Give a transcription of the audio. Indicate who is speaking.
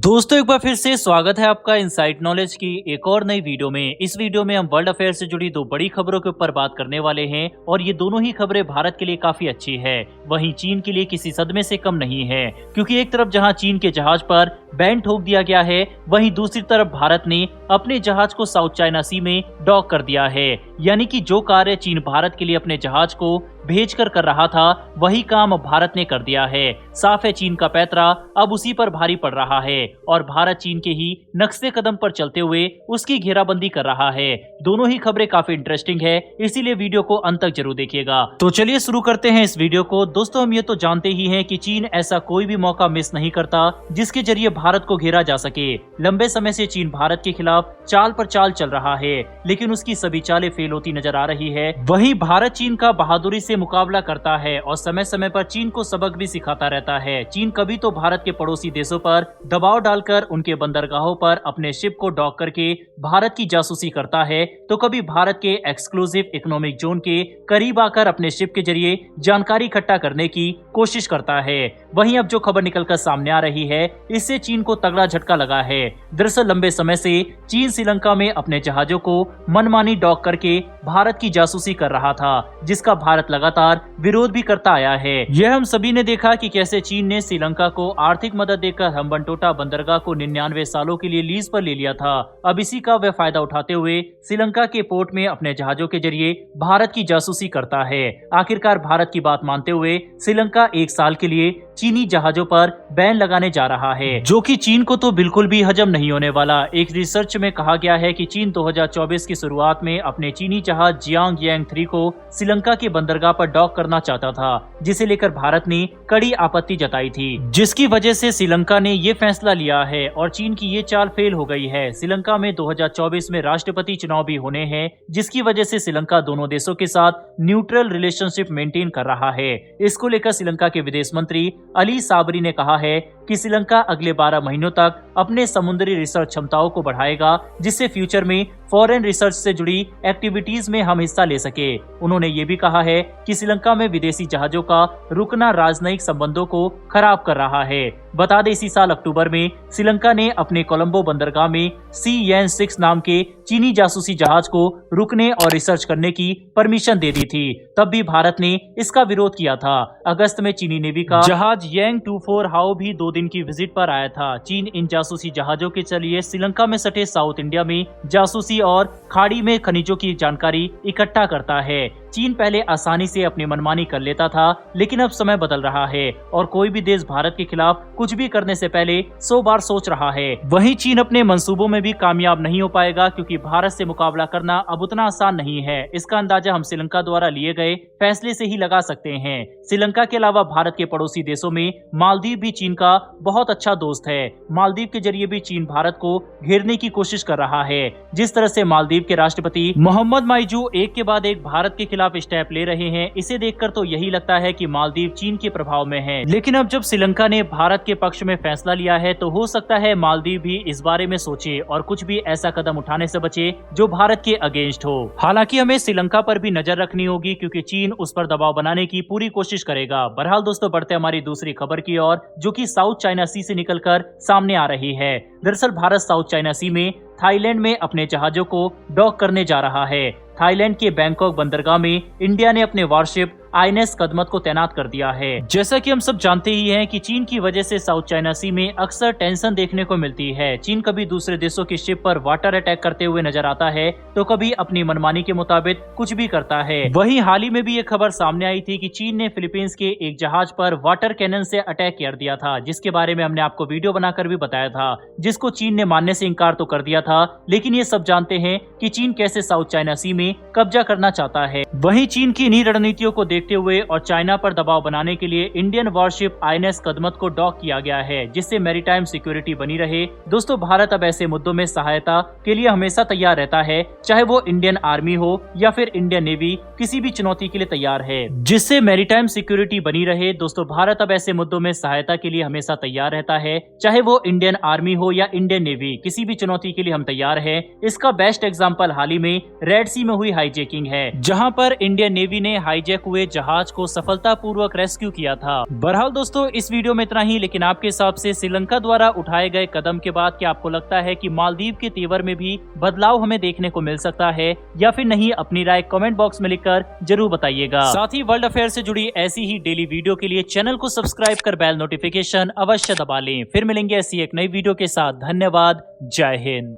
Speaker 1: दोस्तों एक बार फिर से स्वागत है आपका इनसाइट नॉलेज की एक और नई वीडियो में। इस वीडियो में हम वर्ल्ड अफेयर से जुड़ी दो बड़ी खबरों के ऊपर बात करने वाले हैं और ये दोनों ही खबरें भारत के लिए काफी अच्छी है, वहीं चीन के लिए किसी सदमे से कम नहीं है। क्योंकि एक तरफ जहां चीन के जहाज पर बैन ठोक दिया गया है, वहीं दूसरी तरफ भारत ने अपने जहाज को साउथ चाइना सी में डॉक कर दिया है। यानी कि जो कार्य चीन भारत के लिए अपने जहाज को भेजकर कर रहा था, वही काम भारत ने कर दिया है। साफ है चीन का पैतरा अब उसी पर भारी पड़ रहा है और भारत चीन के ही नक्शे कदम पर चलते हुए उसकी घेराबंदी कर रहा है। दोनों ही खबरें काफी इंटरेस्टिंग है, इसीलिए वीडियो को अंत तक जरूर देखिएगा। तो चलिए शुरू करते हैं इस वीडियो को। दोस्तों हम ये तो जानते ही हैं कि चीन ऐसा कोई भी मौका मिस नहीं करता जिसके जरिए भारत को घेरा जा सके। लंबे समय से चीन भारत के खिलाफ चाल पर चाल चल रहा है, लेकिन उसकी सभी चालें फेल होती नजर आ रही है। वहीं भारत चीन का बहादुरी से मुकाबला करता है और समय समय पर चीन को सबक भी सिखाता रहता है। चीन कभी तो भारत के पड़ोसी देशों पर दबाव डालकर उनके बंदरगाहों पर अपने शिप को डॉक करके भारत की जासूसी करता है, तो कभी भारत के एक्सक्लूसिव इकोनॉमिक जोन के करीब आकर अपने शिप के जरिए जानकारी इकट्ठा करने की कोशिश करता है। वहीं अब जो खबर निकलकर सामने आ रही है, इससे चीन को तगड़ा झटका लगा है। दरअसल लंबे समय से चीन श्रीलंका में अपने जहाजों को मनमानी डॉक करके भारत की जासूसी कर रहा था, जिसका भारत लगातार विरोध भी करता आया है। यह हम सभी ने देखा कि कैसे चीन ने श्रीलंका को आर्थिक मदद देकर हम्बनटोटा बंदरगाह को 99 सालों के लिए लीज पर ले लिया था। अब इसी का वह फायदा उठाते हुए श्रीलंका के पोर्ट में अपने जहाजों के जरिए भारत की जासूसी करता है। आखिरकार भारत की बात मानते हुए श्रीलंका 1 साल के लिए चीनी जहाजों पर बैन लगाने जा रहा है, जो कि चीन को तो बिल्कुल भी हजम नहीं होने वाला। एक रिसर्च में कहा गया है कि चीन 2024 की शुरुआत में अपने चीनी जहाज जियांग यांग 3 को श्रीलंका के बंदरगाह पर डॉक करना चाहता था, जिसे लेकर भारत ने कड़ी आपत्ति जताई थी, जिसकी वजह से श्रीलंका ने ये फैसला लिया है और चीन की ये चाल फेल हो गई है। श्रीलंका में 2024 में राष्ट्रपति चुनाव भी होने हैं, जिसकी वजह से श्रीलंका दोनों देशों के साथ न्यूट्रल रिलेशनशिप मेंटेन कर रहा है। इसको लेकर श्रीलंका के विदेश मंत्री अली साबरी ने कहा है कि श्रीलंका अगले 12 महीनों तक अपने समुद्री रिसर्च क्षमताओं को बढ़ाएगा, जिससे फ्यूचर में फॉरेन रिसर्च से जुड़ी एक्टिविटीज में हम हिस्सा ले सके। उन्होंने ये भी कहा है कि श्रीलंका में विदेशी जहाजों का रुकना राजनयिक संबंधों को खराब कर रहा है। बता दें इसी साल अक्टूबर में श्रीलंका ने अपने कोलंबो बंदरगाह में CN6 नाम के चीनी जासूसी जहाज को रुकने और रिसर्च करने की परमिशन दे दी थी। तब भी भारत ने इसका विरोध किया था। अगस्त में चीनी नेवी का जहाज यांग 24 हाओ भी 2 दिन की विजिट पर आया था। चीन इन जासूसी जहाजों के जरिए श्रीलंका में सटे साउथ इंडिया में जासूसी और खाड़ी में खनिजों की जानकारी इकट्ठा करता है। चीन पहले आसानी से अपनी मनमानी कर लेता था, लेकिन अब समय बदल रहा है और कोई भी देश भारत के खिलाफ कुछ भी करने से पहले 100 बार सोच रहा है। वहीं चीन अपने मंसूबों में भी कामयाब नहीं हो पाएगा, क्योंकि भारत से मुकाबला करना अब उतना आसान नहीं है। इसका अंदाजा हम श्रीलंका द्वारा लिए गए फैसले से ही लगा सकते हैं। श्रीलंका के अलावा भारत के पड़ोसी देशों में मालदीव भी चीन का बहुत अच्छा दोस्त है। मालदीव के जरिए भी चीन भारत को घेरने की कोशिश कर रहा है। जिस तरह से मालदीव के राष्ट्रपति मोहम्मद माइजू एक के बाद एक भारत के खिलाफ स्टेप ले रहे हैं, इसे देखकर तो यही लगता है कि मालदीव चीन के प्रभाव में है। लेकिन अब जब श्रीलंका ने भारत के पक्ष में फैसला लिया है, तो हो सकता है मालदीव भी इस बारे में सोचे और कुछ भी ऐसा कदम उठाने से बचे जो भारत के अगेंस्ट हो। हालांकि हमें श्रीलंका पर भी नजर रखनी होगी, क्योंकि चीन उस पर दबाव बनाने की पूरी कोशिश करेगा। बहरहाल दोस्तों बढ़ते हमारी दूसरी खबर की ओर, जो कि साउथ चाइना सी से निकलकर सामने आ रही है। दरअसल भारत साउथ चाइना सी में थाईलैंड में अपने जहाजों को डॉक करने जा रहा है। थाईलैंड के बैंकॉक बंदरगाह में इंडिया ने अपने वारशिप INS कदमत को तैनात कर दिया है। जैसा कि हम सब जानते ही हैं कि चीन की वजह से साउथ चाइना सी में अक्सर टेंशन देखने को मिलती है। चीन कभी दूसरे देशों की शिप पर वाटर अटैक करते हुए नजर आता है, तो कभी अपनी मनमानी के मुताबिक कुछ भी करता है। वहीं हाल ही में भी ये खबर सामने आई थी कि चीन ने फिलीपींस के एक जहाज पर वाटर कैनन से अटैक कर दिया था, जिसके बारे में हमने आपको वीडियो बनाकर भी बताया था, जिसको चीन ने मानने से इनकार तो कर दिया था। लेकिन ये सब जानते हैं कि चीन कैसे साउथ चाइना सी में कब्जा करना चाहता है। वहीं चीन की इन्हीं रणनीतियों को देखते हुए और चाइना पर दबाव बनाने के लिए इंडियन वॉरशिप INS कदमत को डॉक किया गया है, जिससे मैरीटाइम सिक्योरिटी बनी रहे। दोस्तों भारत अब ऐसे मुद्दों में सहायता के लिए हमेशा तैयार रहता है, चाहे वो इंडियन आर्मी हो या फिर इंडियन नेवी, किसी भी चुनौती के लिए तैयार है जिससे मैरीटाइम सिक्योरिटी बनी रहे। दोस्तों भारत अब ऐसे मुद्दों में सहायता के लिए हमेशा तैयार रहता है, चाहे वो इंडियन आर्मी हो या इंडियन नेवी, किसी भी चुनौती के लिए हम तैयार है। इसका बेस्ट एग्जाम्पल हाल ही में रेड सी में हुई हाईजैकिंग है, जहाँ पर इंडियन नेवी ने हाईजैक हुए जहाज को सफलतापूर्वक रेस्क्यू किया था। बहरहाल दोस्तों, इस वीडियो में इतना ही, लेकिन आपके हिसाब से श्रीलंका द्वारा उठाए गए कदम के बाद क्या आपको लगता है कि मालदीव के तेवर में भी बदलाव हमें देखने को मिल सकता है या फिर नहीं? अपनी राय कमेंट बॉक्स में लिखकर जरूर बताइएगा। साथ ही वर्ल्ड अफेयर से जुड़ी ऐसी ही डेली वीडियो के लिए चैनल को सब्सक्राइब कर बेल नोटिफिकेशन अवश्य दबा लें। फिर मिलेंगे ऐसी एक नई वीडियो के साथ। धन्यवाद। जय हिंद।